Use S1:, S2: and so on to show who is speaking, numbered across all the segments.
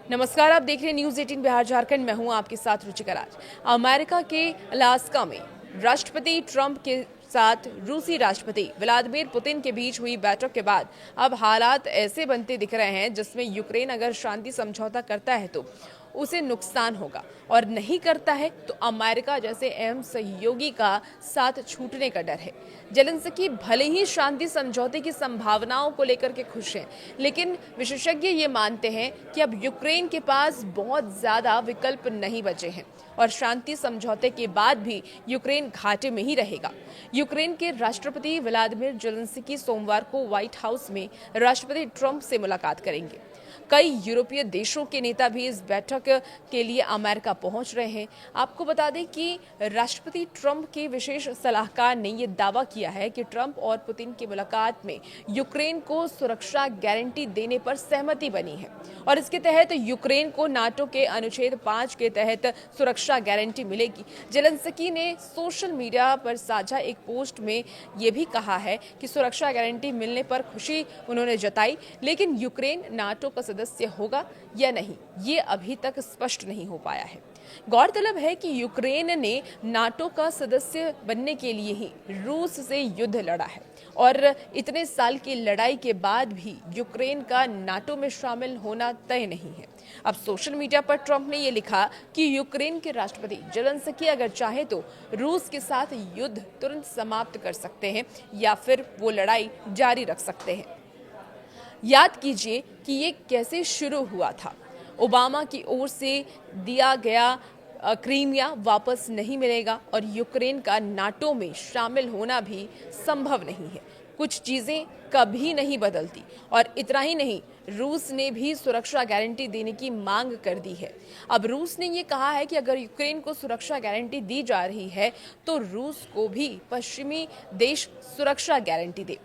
S1: नमस्कार, आप देख रहे हैं न्यूज 18 बिहार झारखंड। मैं हूं आपके साथ रुचिका राज। अमेरिका के अलास्का में राष्ट्रपति ट्रंप के साथ रूसी राष्ट्रपति व्लादिमीर पुतिन के बीच हुई बैठक के बाद अब हालात ऐसे बनते दिख रहे हैं जिसमें यूक्रेन अगर शांति समझौता करता है तो उसे नुकसान होगा और नहीं करता है तो अमेरिका जैसे अहम सहयोगी का साथ छूटने का डर है। जेलेंस्की भले ही शांति समझौते की संभावनाओं को लेकर के खुश हैं, लेकिन विशेषज्ञ ये मानते हैं कि अब यूक्रेन के पास बहुत ज्यादा विकल्प नहीं बचे हैं और शांति समझौते के बाद भी यूक्रेन घाटे में ही रहेगा। यूक्रेन के राष्ट्रपति व्लादिमीर जेलेंस्की सोमवार को व्हाइट हाउस में राष्ट्रपति ट्रंप से मुलाकात करेंगे। कई यूरोपीय देशों के नेता भी इस बैठक के लिए अमेरिका पहुंच रहे हैं। आपको बता दें कि राष्ट्रपति ट्रंप के विशेष सलाहकार ने यह दावा किया है कि ट्रंप और पुतिन की मुलाकात में यूक्रेन को सुरक्षा गारंटी देने पर सहमति बनी है और इसके तहत यूक्रेन को नाटो के अनुच्छेद 5 के तहत सुरक्षा गारंटी मिलेगी। जेलेंस्की ने सोशल मीडिया पर साझा एक पोस्ट में यह भी कहा है कि सुरक्षा गारंटी मिलने पर खुशी उन्होंने जताई, लेकिन यूक्रेन नाटो का सदस्य होगा या नहीं ये अभी तक स्पष्ट नहीं हो पाया है। गौरतलब है कि यूक्रेन ने नाटो का सदस्य बनने के लिए ही रूस से युद्ध लड़ा है और इतने साल की लड़ाई के बाद भी यूक्रेन का नाटो में शामिल होना तय नहीं है। अब सोशल मीडिया पर ट्रंप ने यह लिखा कि यूक्रेन के राष्ट्रपति जेलेंस्की अगर चाहे तो रूस के साथ युद्ध तुरंत समाप्त कर सकते हैं या फिर वो लड़ाई जारी रख सकते हैं। याद कीजिए कि ये कैसे शुरू हुआ था। ओबामा की ओर से दिया गया क्रीमिया वापस नहीं मिलेगा और यूक्रेन का नाटो में शामिल होना भी संभव नहीं है। कुछ चीजें कभी नहीं बदलती और इतना ही नहीं, रूस ने भी सुरक्षा गारंटी देने की मांग कर दी है। अब रूस ने ये कहा है कि अगर यूक्रेन को सुरक्षा गारंटी दी जा रही है तो रूस को भी पश्चिमी देश सुरक्षा गारंटी दे।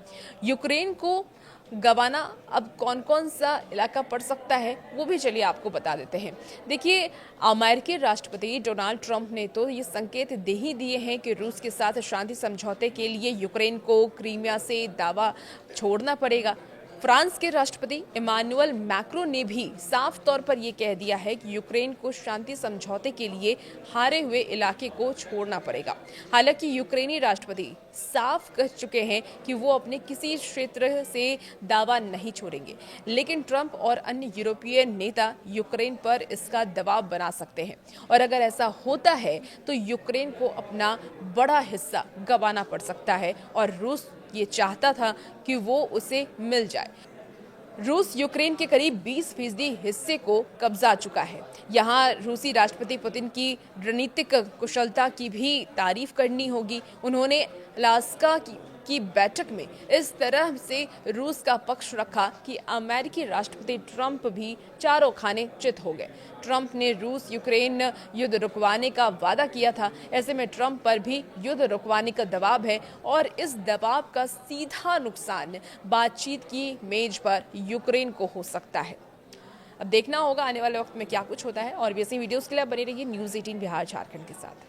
S1: यूक्रेन को गवाना अब कौन कौन सा इलाका पड़ सकता है वो भी चलिए आपको बता देते हैं। देखिए, अमेरिकी राष्ट्रपति डोनाल्ड ट्रंप ने तो ये संकेत दे ही दिए हैं कि रूस के साथ शांति समझौते के लिए यूक्रेन को क्रीमिया से दावा छोड़ना पड़ेगा। फ्रांस के राष्ट्रपति इमानुएल मैक्रों ने भी साफ तौर पर यह कह दिया है कि यूक्रेन को शांति समझौते के लिए हारे हुए इलाके को छोड़ना पड़ेगा। हालांकि यूक्रेनी राष्ट्रपति साफ कह चुके हैं कि वो अपने किसी क्षेत्र से दावा नहीं छोड़ेंगे, लेकिन ट्रंप और अन्य यूरोपीय नेता यूक्रेन पर इसका दबाव बना सकते हैं और अगर ऐसा होता है तो यूक्रेन को अपना बड़ा हिस्सा गंवाना पड़ सकता है और रूस ये चाहता था कि वो उसे मिल जाए। रूस यूक्रेन के करीब 20% हिस्से को कब्जा चुका है। यहाँ रूसी राष्ट्रपति पुतिन की रणनीतिक कुशलता की भी तारीफ करनी होगी। उन्होंने अलास्का की बैठक में इस तरह से रूस का पक्ष रखा कि अमेरिकी राष्ट्रपति ट्रंप भी चारों खाने चित हो गए। ट्रंप ने रूस यूक्रेन युद्ध रुकवाने का वादा किया था। ऐसे में ट्रंप पर भी युद्ध रुकवाने का दबाव है और इस दबाव का सीधा नुकसान बातचीत की मेज पर यूक्रेन को हो सकता है। अब देखना होगा आने वाले वक्त में क्या कुछ होता है और भी ऐसी वीडियोस के लिए बने रहिए न्यूज़ 18 बिहार झारखंड के साथ।